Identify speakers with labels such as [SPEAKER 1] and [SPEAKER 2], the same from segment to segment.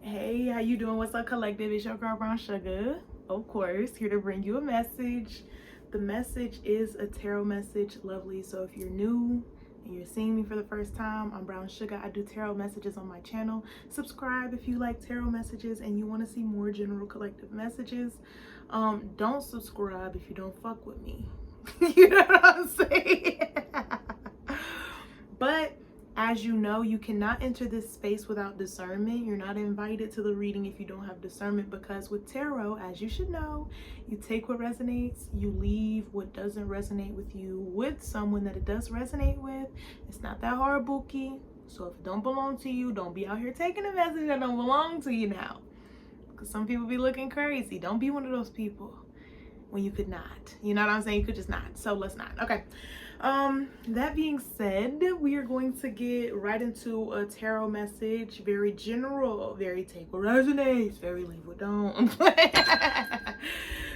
[SPEAKER 1] Hey, how you doing? What's up, collective? It's your girl Brown Sugar, of course, here to bring you a message. The message is a tarot message, lovely. So if you're new and you're seeing me for the first time, I'm Brown Sugar. I do tarot messages on my channel. Subscribe if you like tarot messages and you want to see more general collective messages. Don't subscribe if you don't fuck with me. You know what I'm saying? But as you know, you cannot enter this space without discernment. You're not invited to the reading if you don't have discernment, because with tarot, as you should know, you take what resonates, you leave what doesn't resonate with you with someone that it does resonate with. It's not that hard, Bookie. So if it don't belong to you, don't be out here taking a message that don't belong to you now. Because some people be looking crazy. Don't be one of those people when you could not. You know what I'm saying? You could just not. So let's not. Okay. That being said, we are going to get right into a tarot message. Very general, very take what resonates, very leave what don't.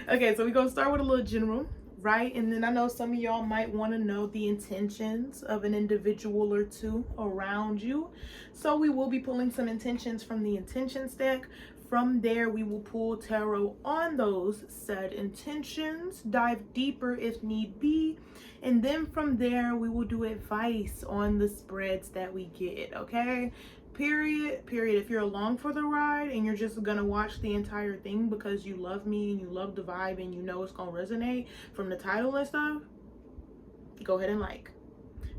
[SPEAKER 1] Okay, so we're gonna start with a little general, right? And then I know some of y'all might want to know the intentions of an individual or two around you. So we will be pulling some intentions from the intentions deck. From there, we will pull tarot on those said intentions, dive deeper if need be. And then from there, we will do advice on the spreads that we get, okay? Period. If you're along for the ride and you're just gonna watch the entire thing because you love me and you love the vibe and you know it's gonna resonate from the title and stuff, go ahead and like.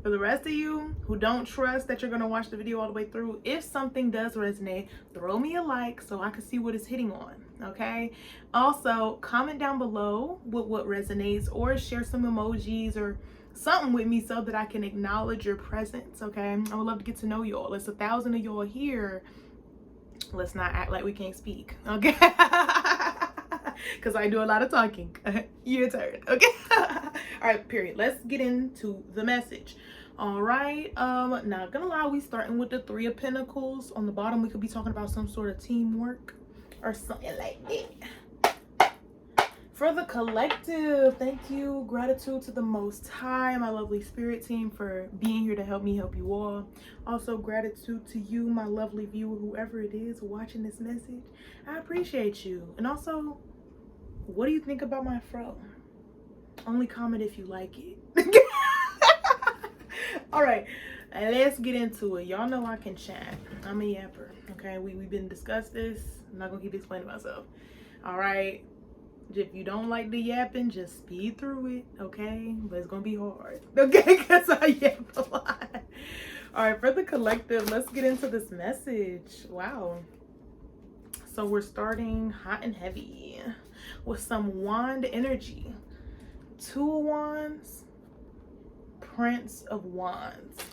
[SPEAKER 1] For the rest of you who don't trust that you're gonna watch the video all the way through, if something does resonate, throw me a like so I can see what it's hitting on, okay? Also, comment down below with what resonates, or share some emojis or something with me so that I can acknowledge your presence, okay? I would love to get to know y'all. It's 1,000 of y'all here. Let's not act like we can't speak, okay? Because I do a lot of talking. Your turn, okay? All right, period. Let's get into the message. All right, not gonna lie, we starting with the Three of Pentacles. On the bottom, we could be talking about some sort of teamwork or something like that. For the collective, thank you, gratitude to the Most High, my lovely spirit team, for being here to help me help you all. Also, gratitude to you, my lovely viewer, whoever it is watching this message. I appreciate you. And also, what do you think about my fro? Only comment if you like it. All right, let's get into it. Y'all know I can chat. I'm a yapper, okay? We've been discussed this. I'm not gonna keep explaining myself. All right, if you don't like the yapping, just speed through it, okay? But it's gonna be hard, okay? Because I yap a lot. All right, for the collective, let's get into this message. Wow. So we're starting hot and heavy with some wand energy. Two of Wands, Prince of Wands.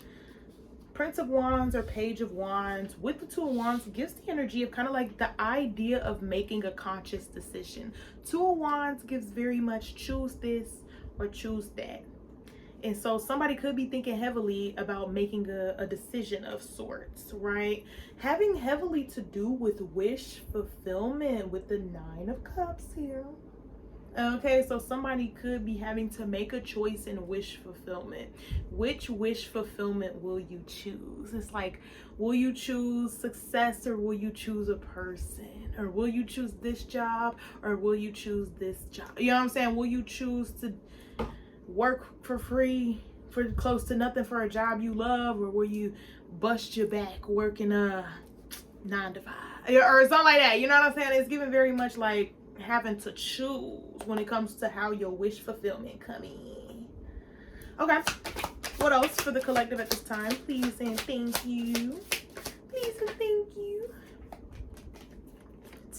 [SPEAKER 1] Prince of Wands or Page of Wands with the Two of Wands gives the energy of kind of like the idea of making a conscious decision. Two of Wands gives very much choose this or choose that. And so somebody could be thinking heavily about making a decision of sorts, right? Having heavily to do with wish fulfillment with the Nine of Cups here. Okay, so somebody could be having to make a choice in wish fulfillment. Which wish fulfillment will you choose? It's like, will you choose success or will you choose a person? Or will you choose this job or will you choose this job? You know what I'm saying? Will you choose to work for free for close to nothing for a job you love, or will you bust your back working a 9 to 5 or something like that? You know what I'm saying? It's given very much like having to choose when it comes to how your wish fulfillment coming. Okay, what else for the collective at this time? Please and thank you. Please and thank you.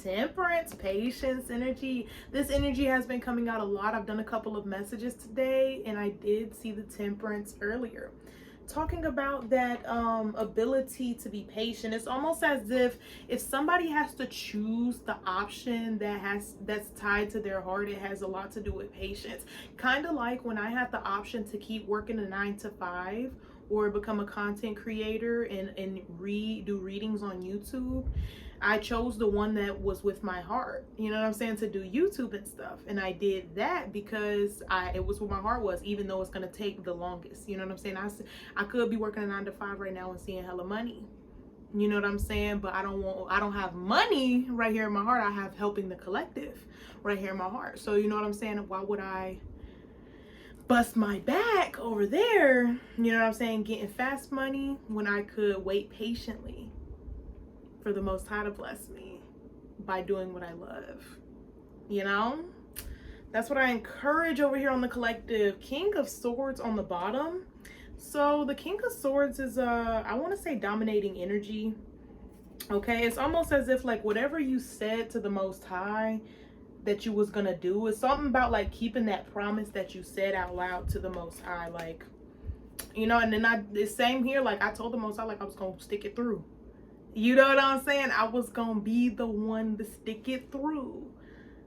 [SPEAKER 1] Temperance, patience, energy. This energy has been coming out a lot. I've done a couple of messages today and I did see the Temperance earlier, talking about that ability to be patient. It's almost as if somebody has to choose the option that's tied to their heart, it has a lot to do with patience. Kind of like when I had the option to keep working a 9 to 5 or become a content creator and do readings on YouTube. I chose the one that was with my heart, you know what I'm saying, to do YouTube and stuff. And I did that because it was where my heart was, even though it's going to take the longest, you know what I'm saying. I could be working a 9 to 5 right now and seeing hella money, You know what I'm saying? But I don't have money right here in my heart. I have helping the collective right here in my heart. So you know what I'm saying? Why would I bust my back over there, you know what I'm saying, getting fast money when I could wait patiently for the Most High to bless me by doing what I love? You know? That's what I encourage over here on the collective. King of Swords on the bottom. So the King of Swords is I want to say dominating energy. Okay, it's almost as if like whatever you said to the Most High that you was gonna do, it's something about like keeping that promise that you said out loud to the Most High, like, you know. And then the same here, like I told the Most High like I was gonna stick it through. You know what I'm saying? I was gonna be the one to stick it through.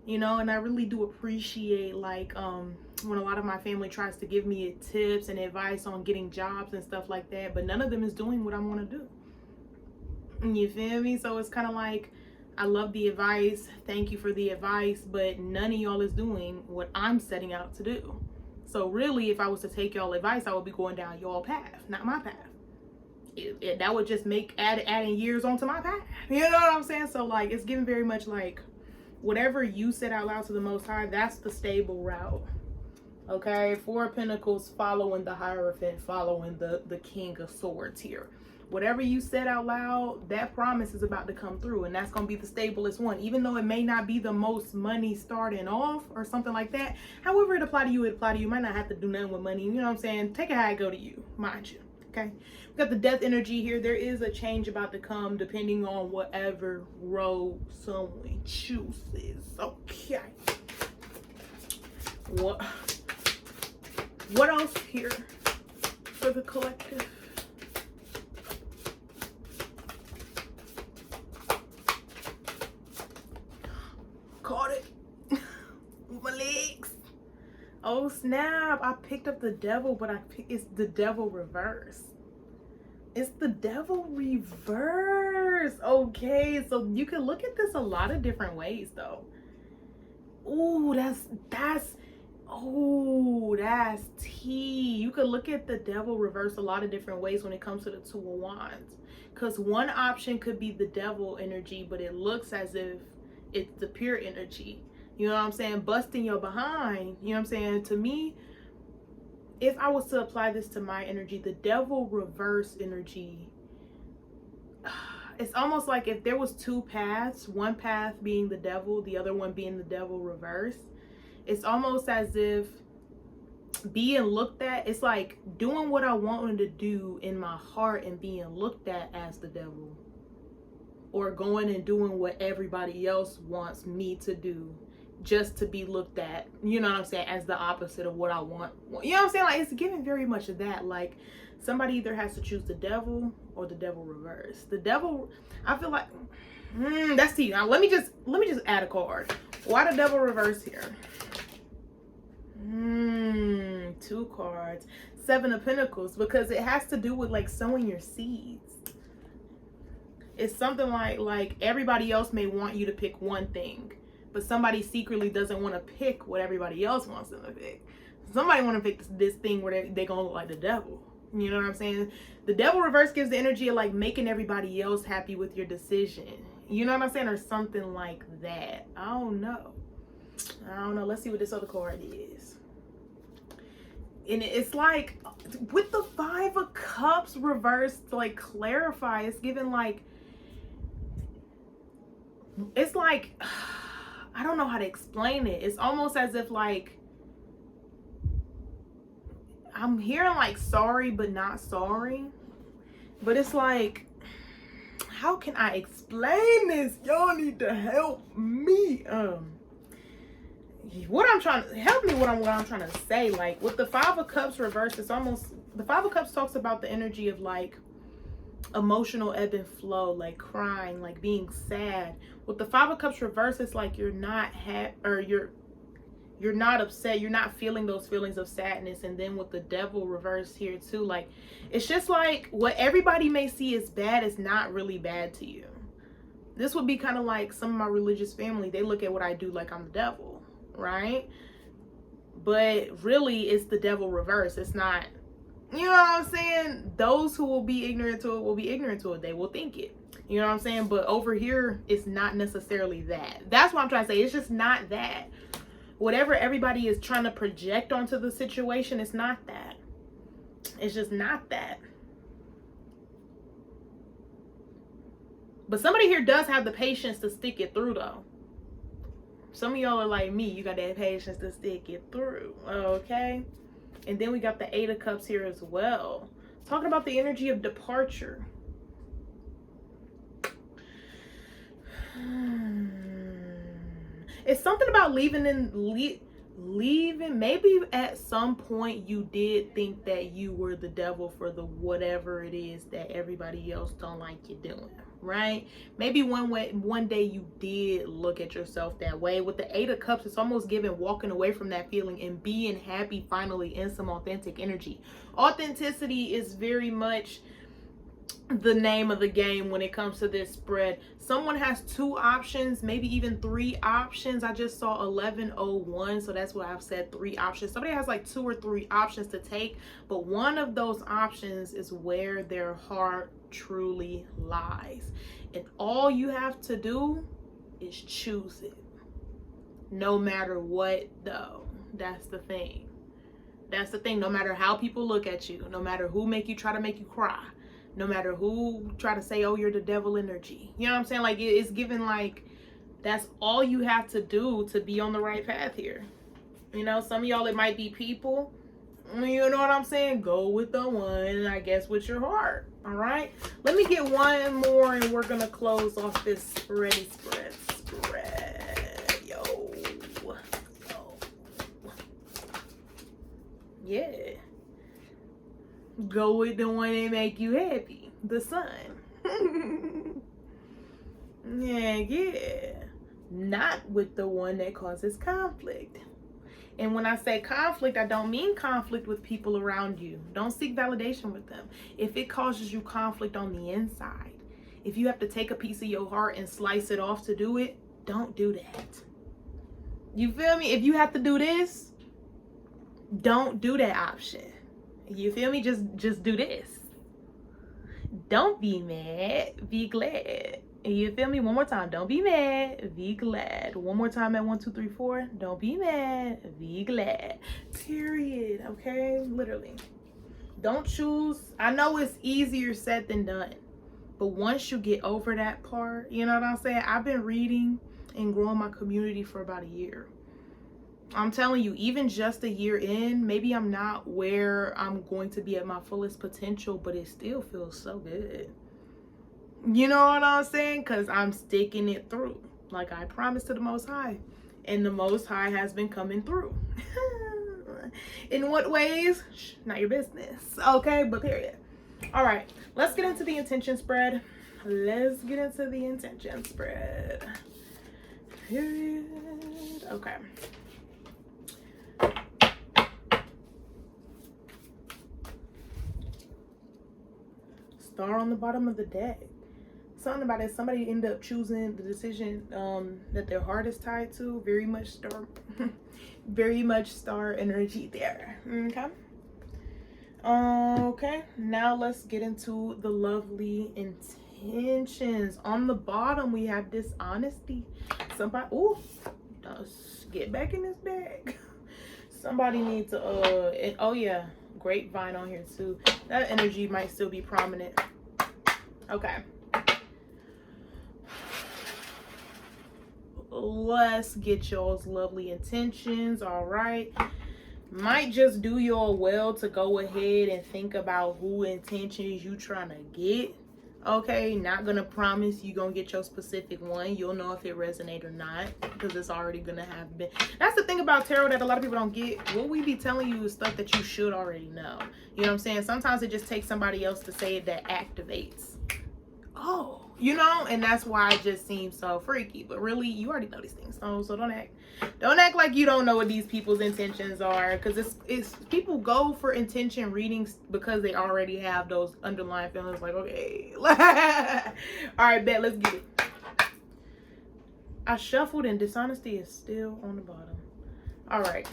[SPEAKER 1] You know, and I really do appreciate like when a lot of my family tries to give me tips and advice on getting jobs and stuff like that, but none of them is doing what I want to do. You feel me? So it's kind of like, I love the advice, thank you for the advice, but none of y'all is doing what I'm setting out to do. So really, if I was to take y'all advice, I would be going down y'all path, not my path. That would just make adding years onto my path. You know what I'm saying? So like, it's giving very much like, whatever you said out loud to the Most High, that's the stable route. Okay, Four of Pentacles following the Hierophant, following the King of Swords here. Whatever you said out loud, that promise is about to come through, and that's going to be the stablest one. Even though it may not be the most money starting off or something like that. However it apply to you, it apply to you. You might not have to do nothing with money. You know what I'm saying? Take it how it go to you, mind you. Okay, we got the Death energy here. There is a change about to come depending on whatever road someone chooses. Okay. What else here for the collective? Caught it with my legs. Oh snap, I picked up the Devil, but it's the Devil reverse. It's the Devil reverse. Okay, so you can look at this a lot of different ways though. Ooh, that's tea. You could look at the Devil reverse a lot of different ways when it comes to the Two of Wands. Because one option could be the Devil energy, but it looks as if it's the pure energy. You know what I'm saying? Busting your behind. You know what I'm saying? To me, if I was to apply this to my energy, the Devil reverse energy, it's almost like if there was two paths, one path being the devil, the other one being the Devil reverse, it's almost as if being looked at, it's like doing what I wanted to do in my heart and being looked at as the devil, or going and doing what everybody else wants me to do just to be looked at, you know what I'm saying, as the opposite of what I want. You know what I'm saying? Like, it's giving very much of that. Like, somebody either has to choose the devil or the Devil reverse. The devil, I feel like, that's tea. Now let me just add a card. Why the Devil reverse here? Two cards. Seven of Pentacles, because it has to do with like sowing your seeds. It's something like everybody else may want you to pick one thing, but somebody secretly doesn't want to pick what everybody else wants them to pick. Somebody want to pick this thing where they're gonna look like the devil. You know what I'm saying? The Devil reverse gives the energy of like making everybody else happy with your decision. You know what I'm saying? Or something like that. I don't know. Let's see what this other card is. And it's like with the Five of Cups reversed, to like clarify, it's given like, it's like, I don't know how to explain it. It's almost as if like, I'm hearing like sorry but not sorry, but it's like, how can I explain this? Y'all need to help me. What I'm trying to say, like with the Five of Cups reversed, it's almost, the Five of Cups talks about the energy of like emotional ebb and flow, like crying, like being sad. With the Five of Cups reversed, it's like you're not you're not upset, you're not feeling those feelings of sadness. And then with the Devil reversed here too, like it's just like what everybody may see as bad is not really bad to you. This would be kind of like some of my religious family, they look at what I do like I'm the devil, right? But really it's the Devil reverse. It's not You know what I'm saying? Those who will be ignorant to it will be ignorant to it. They will think it. You know what I'm saying? But over here, it's not necessarily that. That's what I'm trying to say. It's just not that. Whatever everybody is trying to project onto the situation, it's not that. It's just not that. But somebody here does have the patience to stick it through, though. Some of y'all are like me. You got that patience to stick it through. Okay? And then we got the 8 of Cups here as well. Talking about the energy of departure. It's something about leaving. Maybe at some point you did think that you were the devil for the whatever it is that everybody else don't like you doing, right? Maybe one day you did look at yourself that way. With the 8 of Cups, it's almost giving walking away from that feeling and being happy finally in some authentic energy. Authenticity is very much the name of the game when it comes to this spread. Someone has 2 options, maybe even 3 options. I just saw 1101, so that's why I've said 3 options. Somebody has like 2 or 3 options to take, but one of those options is where their heart truly lies, and all you have to do is choose it, no matter what. Though that's the thing. No matter how people look at you, no matter who try to make you cry, no matter who try to say, oh, you're the devil energy. You know what I'm saying? Like, it's given like that's all you have to do to be on the right path here. You know, some of y'all, it might be people. You know what I'm saying? Go with the one, I guess, with your heart. All right? Let me get one more and we're going to close off this spread. Yo. Yeah. Go with the one that make you happy. The sun. Yeah. Not with the one that causes conflict. And when I say conflict, I don't mean conflict with people around you. Don't seek validation with them. If it causes you conflict on the inside, if you have to take a piece of your heart and slice it off to do it, don't do that. You feel me? If you have to do this, don't do that option. You feel me? Just do this. Don't be mad, be glad. You feel me? One more time. Don't be mad, be glad. One more time at 1, 2, 3, 4. Don't be mad, be glad. Period. Okay? Literally. Don't choose. I know it's easier said than done. But once you get over that part, you know what I'm saying? I've been reading and growing my community for about a year. I'm telling you, even just a year in, maybe I'm not where I'm going to be at my fullest potential, but it still feels so good. You know what I'm saying? Because I'm sticking it through like I promised to the Most High. And the Most High has been coming through. In what ways? Not your business. Okay, but period. All right, let's get into the intention spread. Let's get into the intention spread. Period. Okay. Star on the bottom of the deck. Something about it. Somebody end up choosing the decision that their heart is tied to. Very much star, very much star energy there. Okay. Okay. Now let's get into the lovely intentions. On the bottom, we have dishonesty. Somebody. Ooh. Get back in this bag. Somebody needs to. Oh yeah. Grapevine on here too. That energy might still be prominent. Okay. Let's get y'all's lovely intentions. All right. Might just do y'all well to go ahead and think about who intentions you trying to get. Okay, not gonna promise you gonna get your specific one. You'll know if it resonates or not, because it's already gonna have been. That's the thing about tarot that a lot of people don't get. What we be telling you is stuff that you should already know. You know what I'm saying? Sometimes it just takes somebody else to say it that activates. Oh, you know, and that's why it just seems so freaky. But really, you already know these things. So don't act like you don't know what these people's intentions are, because it's people go for intention readings because they already have those underlying feelings. Like, okay, all right, bet, let's get it. I shuffled and dishonesty is still on the bottom. All right,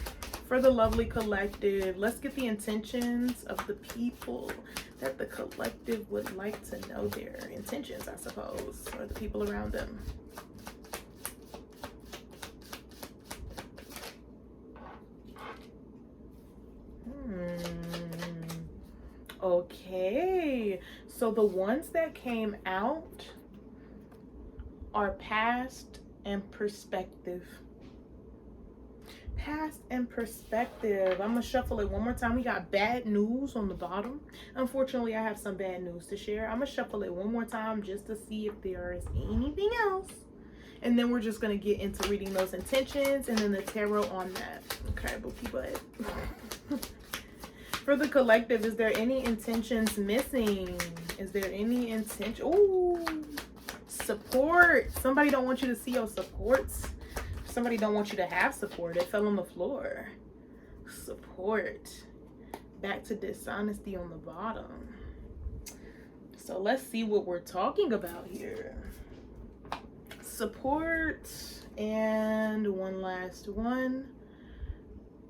[SPEAKER 1] For the lovely collective, let's get the intentions of the people that the collective would like to know their intentions, I suppose, or the people around them. Okay, so the ones that came out are past and perspective. Past and perspective. I'm gonna shuffle it one more time. We got bad news on the bottom. Unfortunately, I have some bad news to share. I'm gonna shuffle it one more time just to see if there is anything else, and then we're just gonna get into reading those intentions and then the tarot on that. Okay, but for the collective, is there any intentions missing? Is there any intention? Ooh, support. Somebody don't want you to see your supports. Somebody don't want you to have support. It fell on the floor. Support. Back to dishonesty on the bottom. So let's see what we're talking about here. Support. And one last one.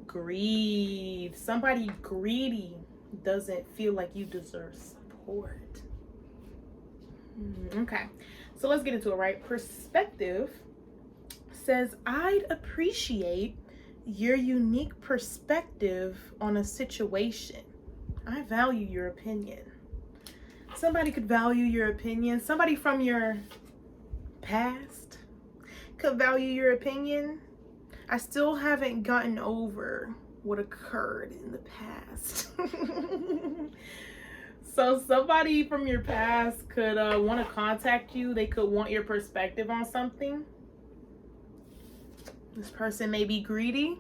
[SPEAKER 1] Greed. Somebody greedy doesn't feel like you deserve support. Okay. So let's get into it, right? Perspective says, I'd appreciate your unique perspective on a situation. I value your opinion. Somebody could value your opinion. Somebody from your past could value your opinion. I still haven't gotten over what occurred in the past. So somebody from your past could want to contact you. They could want your perspective on something. This person may be greedy.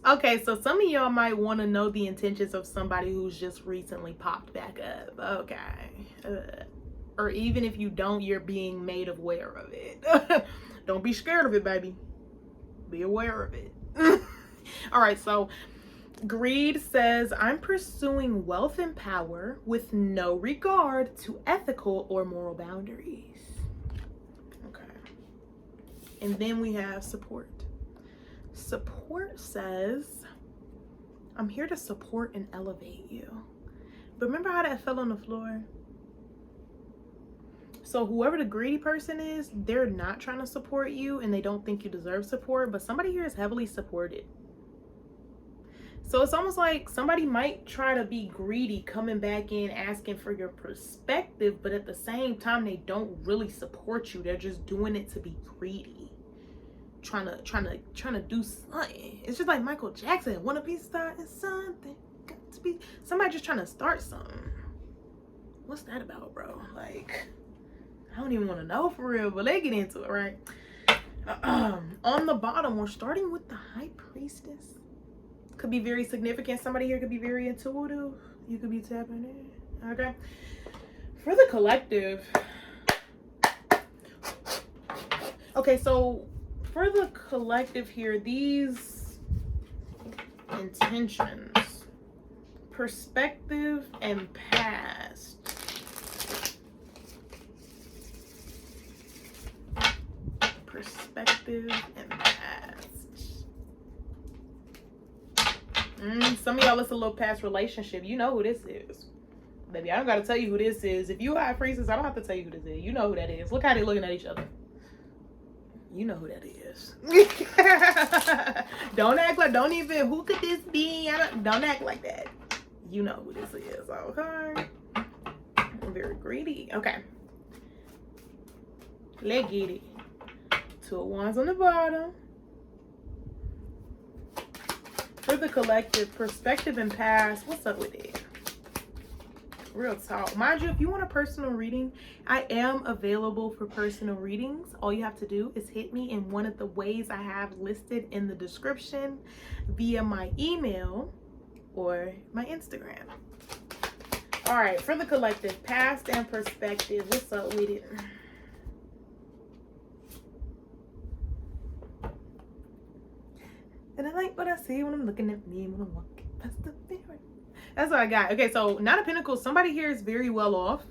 [SPEAKER 1] Okay, so some of y'all might want to know the intentions of somebody who's just recently popped back up. Okay. Or even if you don't, you're being made aware of it. Don't be scared of it, baby. Be aware of it. All right, so greed says, I'm pursuing wealth and power with no regard to ethical or moral boundaries. And then we have support. Support says, I'm here to support and elevate you. But remember how that fell on the floor? So whoever the greedy person is, they're not trying to support you and they don't think you deserve support, but somebody here is heavily supported. So it's almost like somebody might try to be greedy, coming back in, asking for your perspective, but at the same time, they don't really support you. They're just doing it to be greedy. Trying to do something. It's just like Michael Jackson, wanna be starting something. Got to be somebody just trying to start something. What's that about, bro? Like, I don't even want to know for real, but let's get into it, right? On the bottom, we're starting with the High Priestess. Could be very significant. Somebody here could be very intuitive. You could be tapping in. Okay. For the collective. Okay, so for the collective here, these intentions, perspective and past. Perspective and past. Some of y'all, it's a little past relationship. You know who this is. Baby, I don't gotta tell you who this is. If you High Priestess, I don't have to tell you who this is. You know who that is. Look how they're looking at each other. You know who that is. Don't act like, don't even, who could this be? Don't act like that. You know who this is, okay? I'm very greedy. Okay. Let's get it. 2 of Wands on the bottom. For the collective, perspective and past, what's up with it? Real talk. Mind you, if you want a personal reading, I am available for personal readings. All you have to do is hit me in one of the ways I have listed in the description via my email or my Instagram. All right, for the collective, past and perspective, what's up with it? And I like what I see when I'm looking at me when I'm walking past the mirror. That's what I got. Okay, so Nine of Pentacles, somebody here is very well off.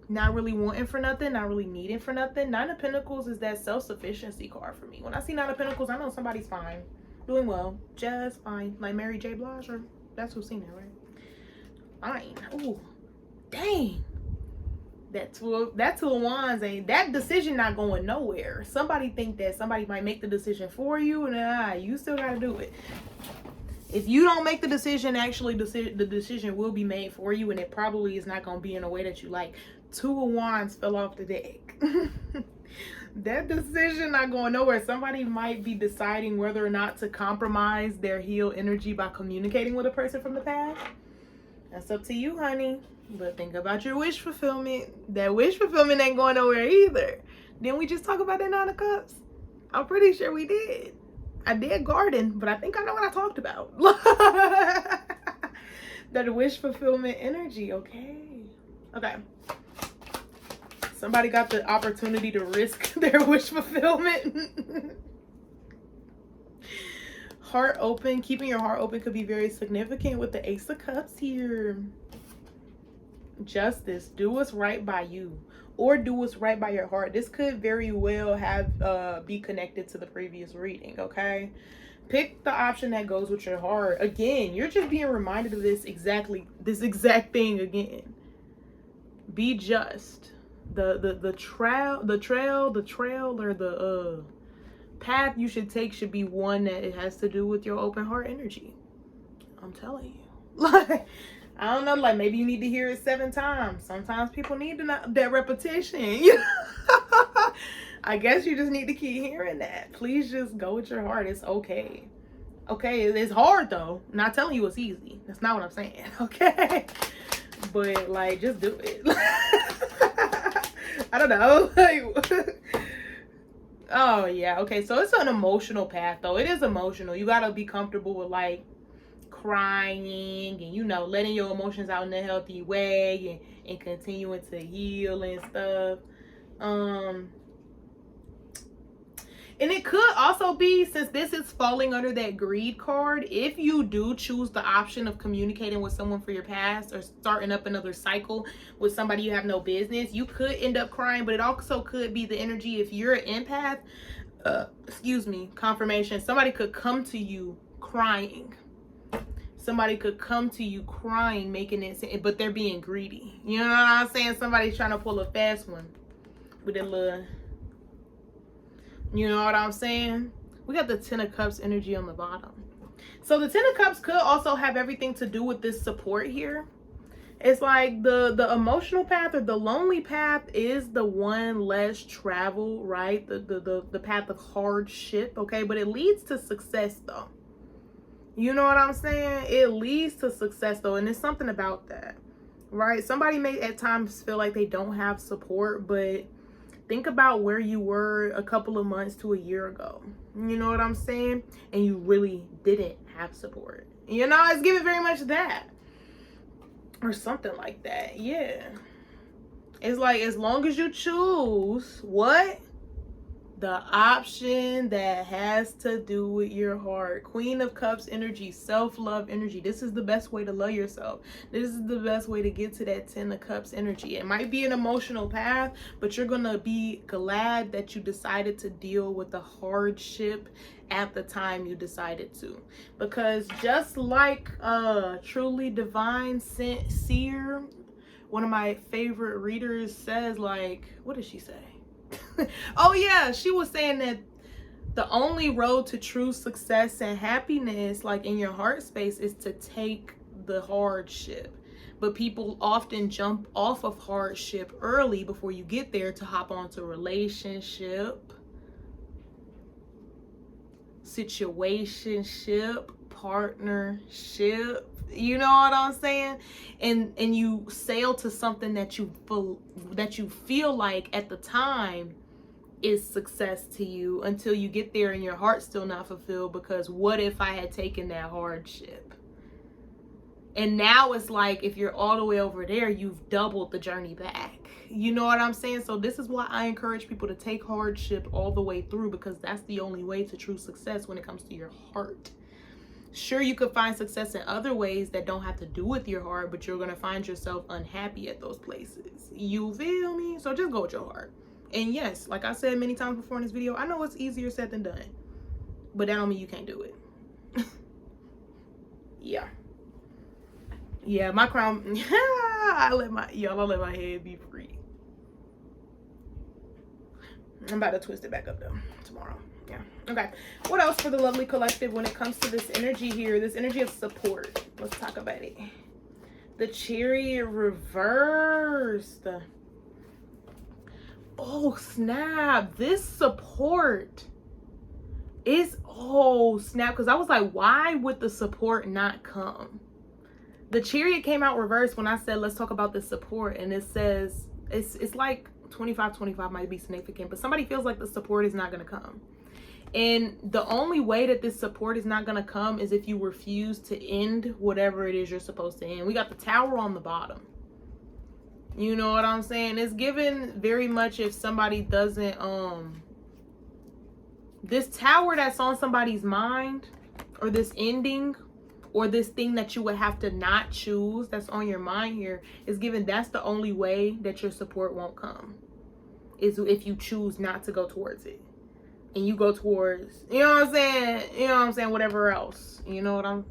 [SPEAKER 1] Not really wanting for nothing, not really needing for nothing. Nine of Pentacles is that self-sufficiency card for me. When I see Nine of Pentacles, I know somebody's fine. Doing well. Just fine. Like Mary J. Blige, or that's who's seen it, right? Fine. Oh, dang. That two of wands ain't, that decision not going nowhere. Somebody think that somebody might make the decision for you, and you still gotta do it. If you don't make the decision, actually the decision will be made for you, and it probably is not gonna be in a way that you like. Two of wands fell off the deck. That decision not going nowhere. Somebody might be deciding whether or not to compromise their healed energy by communicating with a person from the past. That's up to you, honey. But think about your wish fulfillment. That wish fulfillment ain't going nowhere either. Didn't we just talk about that 9 of Cups? I'm pretty sure we did. I did garden, but I think I know what I talked about. That wish fulfillment energy, okay? Okay. Somebody got the opportunity to risk their wish fulfillment. Heart open. Keeping your heart open could be very significant with the Ace of Cups here. Justice. Do what's right by you, or do what's right by your heart. This could very well have be connected to the previous reading, okay? Pick the option that goes with your heart. Again, you're just being reminded of this exact thing again. Be just. The trail or the path you should take should be one that it has to do with your open heart energy. I'm telling you. Like, I don't know, like maybe you need to hear it 7 times. Sometimes people need that repetition. I guess you just need to keep hearing that. Please just go with your heart. It's okay. Okay, it's hard though. I'm not telling you it's easy. That's not what I'm saying. Okay, but like just do it. I don't know. Oh yeah, okay, so it's an emotional path though. It is emotional. You gotta be comfortable with like crying and, you know, letting your emotions out in a healthy way and continuing to heal and stuff. And it could also be, since this is falling under that greed card, if you do choose the option of communicating with someone for your past or starting up another cycle with somebody you have no business, you could end up crying. But it also could be the energy, if you're an empath, confirmation, somebody could come to you crying. Somebody could come to you crying, making it, but they're being greedy. You know what I'm saying? Somebody's trying to pull a fast one with a little, you know what I'm saying? We got the 10 of Cups energy on the bottom. So the 10 of Cups could also have everything to do with this support here. It's like the emotional path or the lonely path is the one less traveled, right? The path of hardship, okay? But it leads to success though. You know what I'm saying? It leads to success though, and it's something about that, right? Somebody may at times feel like they don't have support, but think about where you were a couple of months to a year ago. You know what I'm saying? And you really didn't have support. You know, it's giving very much that. Or something like that. Yeah. It's like, as long as you choose what? The option that has to do with your heart. Queen of Cups energy, self-love energy. This is the best way to love yourself. This is the best way to get to that 10 of Cups energy. It might be an emotional path, but you're going to be glad that you decided to deal with the hardship at the time you decided to. Because just like truly divine seer, one of my favorite readers says, like, what did she say? Oh yeah, she was saying that the only road to true success and happiness, like in your heart space, is to take the hardship. But people often jump off of hardship early before you get there to hop onto relationship, situationship, partnership. You know what I'm saying? And you sail to something that you feel like at the time is success to you, until you get there and your heart's still not fulfilled, because what if I had taken that hardship? And now it's like, if you're all the way over there, you've doubled the journey back. You know what I'm saying? So this is why I encourage people to take hardship all the way through, because that's the only way to true success when it comes to your heart. Sure, you could find success in other ways that don't have to do with your heart, but you're going to find yourself unhappy at those places. You feel me? So just go with your heart. And yes, like I said many times before in this video, I know it's easier said than done, but that don't mean you can't do it. Yeah. Yeah, my crown. I let my head be free. I'm about to twist it back up though tomorrow. Yeah. Okay. What else for the lovely collective when it comes to this energy here? This energy of support. Let's talk about it. The Chariot reversed. Oh, snap. This support is, oh, snap. Because I was like, why would the support not come? The Chariot came out reversed when I said, let's talk about the support. And it says, it's like 25-25 might be significant, but somebody feels like the support is not going to come. And the only way that this support is not going to come is if you refuse to end whatever it is you're supposed to end. We got the Tower on the bottom. You know what I'm saying? It's given very much if somebody doesn't, this Tower that's on somebody's mind, or this ending, or this thing that you would have to not choose that's on your mind here, is given that's the only way that your support won't come, is if you choose not to go towards it. And you go towards, you know what I'm saying? You know what I'm saying? Whatever else. You know what I'm,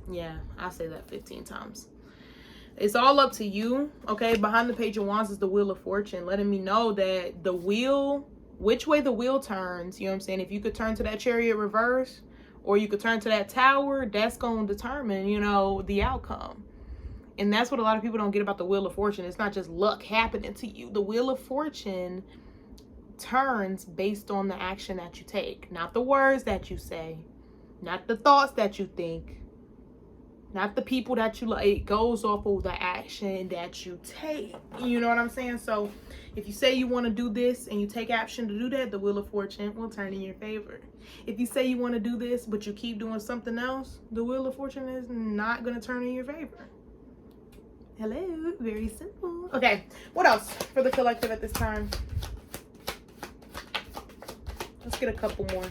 [SPEAKER 1] yeah, I say that 15 times. It's all up to you, okay? Behind the Page of Wands is the Wheel of Fortune, letting me know that the wheel, which way the wheel turns, you know what I'm saying? If you could turn to that Chariot reverse, or you could turn to that Tower, that's going to determine, you know, the outcome. And that's what a lot of people don't get about the Wheel of Fortune. It's not just luck happening to you. The Wheel of Fortune turns based on the action that you take, not the words that you say, not the thoughts that you think, not the people that you like. It goes off of the action that you take. You know what I'm saying? So if you say you want to do this and you take action to do that, the Wheel of Fortune will turn in your favor. If you say you want to do this but you keep doing something else, the Wheel of Fortune is not going to turn in your favor. Hello, very simple. Okay, what else for the collective at this time? Let's get a couple more.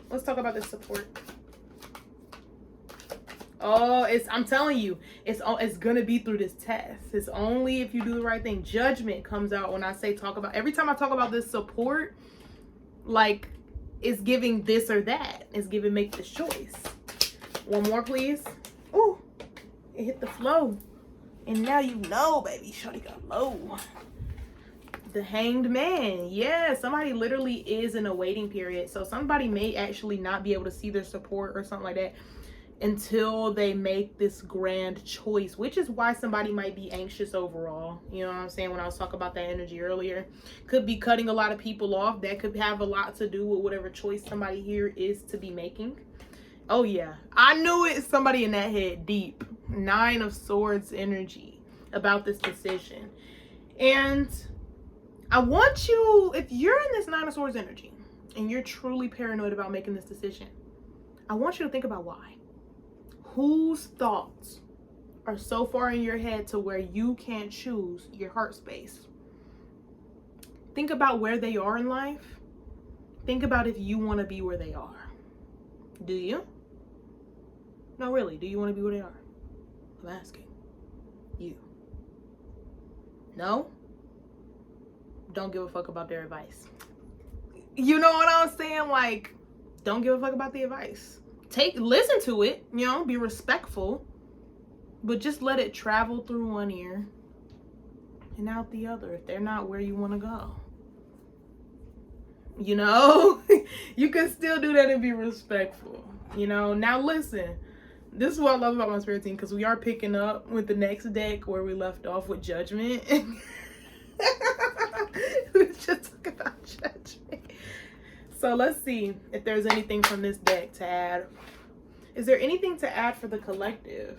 [SPEAKER 1] Let's talk about this support. Oh, I'm telling you, it's gonna be through this test. It's only if you do the right thing. Judgment comes out when I say talk about. Every time I talk about this support, like, it's giving this or that. It's giving make this choice. One more, please. Ooh, it hit the flow. And now you know, baby, shorty got low. The Hanged Man. Yeah, somebody literally is in a waiting period. So somebody may actually not be able to see their support or something like that until they make this grand choice, which is why somebody might be anxious overall. You know what I'm saying? When I was talking about that energy earlier, could be cutting a lot of people off. That could have a lot to do with whatever choice somebody here is to be making. Oh yeah, I knew it. Somebody in that head deep. 9 of Swords energy about this decision. And I want you, if you're in this 9 of Swords energy and you're truly paranoid about making this decision, I want you to think about why. Whose thoughts are so far in your head to where you can't choose your heart space? Think about where they are in life. Think about if you want to be where they are. Do you? No, really, do you want to be where they are? I'm asking you. No? Don't give a fuck about their advice. You know what I'm saying? Like, don't give a fuck about the advice. Listen to it, you know, be respectful, but just let it travel through one ear and out the other if they're not where you want to go. You know, you can still do that and be respectful. You know, now listen, this is what I love about my spirit team, because we are picking up with the next deck where we left off with Judgment. We just talk about Judgment. So let's see if there's anything from this deck to add. Is there anything to add for the collective?